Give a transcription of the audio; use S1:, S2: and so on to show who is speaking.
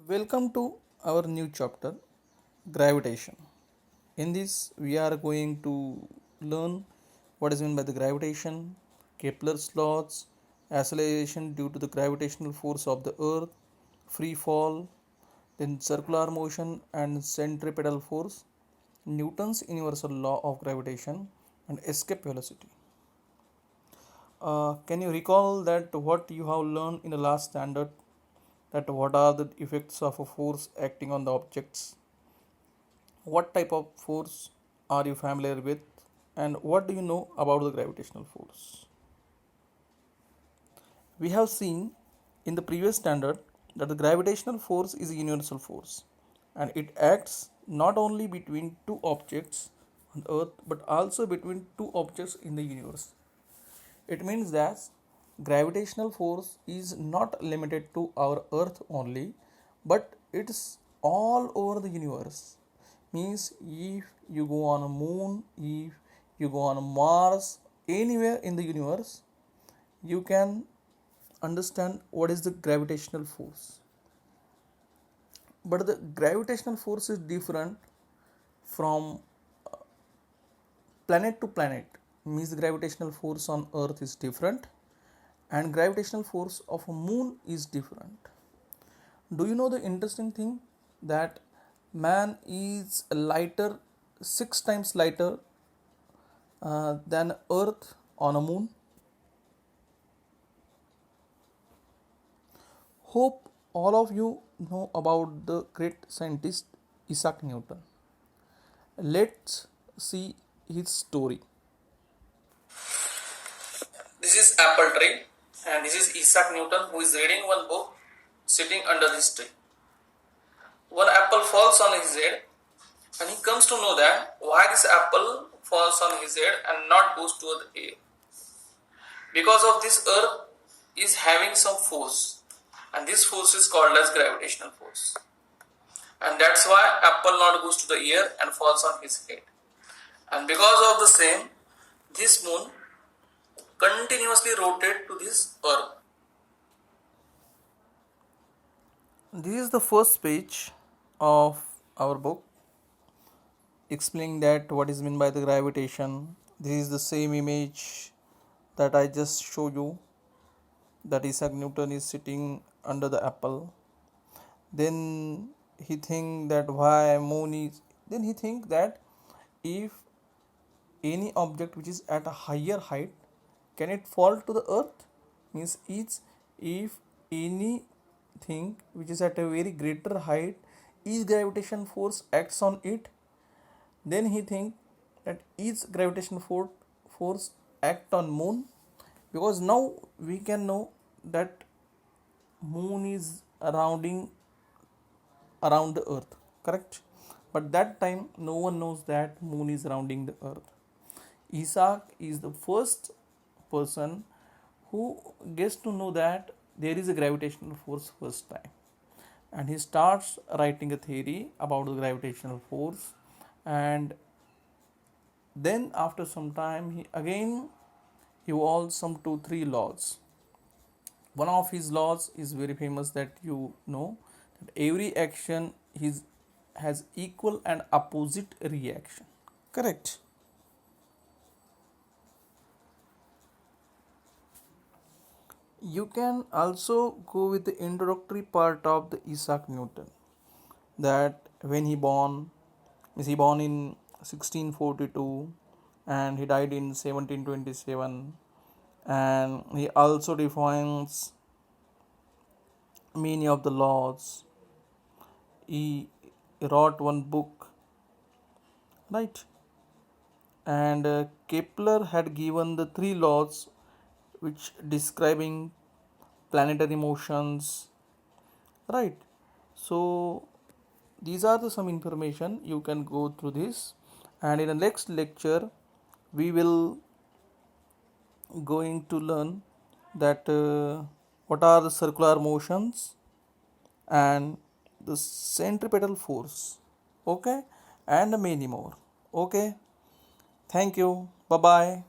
S1: Welcome to our new chapter, gravitation. In this, we are going to learn what is meant by the gravitation, Kepler's laws, acceleration due to the gravitational force of the Earth, free fall, then circular motion and centripetal force, Newton's universal law of gravitation, and escape velocity. Can you recall that what you have learned in the last standard? That what are the effects of a force acting on the objects? What type of force are you familiar with? And what do you know about the gravitational force? We have seen in the previous standard that the gravitational force is a universal force and it acts not only between two objects on earth but also between two objects in the universe. It means that gravitational force is not limited to our earth only but it's all over the universe. Means if you go on a moon, if you go on a Mars, anywhere in the universe, you can understand what is the gravitational force. But the gravitational force is different from planet to planet. Means the gravitational force on earth is different and gravitational force of a moon is different. Do you know the interesting thing that man is lighter, 6 times lighter than earth on a moon? Hope all of you know about the great scientist Isaac Newton. Let's see his story. This is apple tree and this is Isaac Newton who is reading one book sitting under this tree. One apple falls on his head and he comes to know that why this apple falls on his head and not goes to the air. Because of this earth is having some force and this force is called as gravitational force. And that's why apple not goes to the air and falls on his head. And because of the same, this moon continuously rotate to this earth. This is the first page of our book explaining that what is meant by the gravitation. This is the same image that I just show you, that Isaac Newton is sitting under the apple. Then he think that why moon is, then he think that if any object which is at a higher height, can it fall to the earth? Means it's if anything which is at a very greater height, each gravitation force acts on it, then he think that each gravitation force act on moon, because now we can know that moon is rounding around the earth, correct? But that time no one knows that moon is rounding the earth. Isaac is the first person who gets to know that there is a gravitational force first time, and he starts writing a theory about the gravitational force. And then after some time he again evolves some 2-3 laws. One of his laws is very famous, that you know, that every action has equal and opposite reaction, correct? You can also go with the introductory part of the Isaac Newton, that when he born in 1642 and he died in 1727, and he also defines many of the laws. He wrote one book, right? And Kepler had given the 3 laws which describing planetary motions, right? So these are the some information you can go through this, and in the next lecture we will going to learn that what are the circular motions and the centripetal force, okay, and many more. Okay, thank you, bye bye.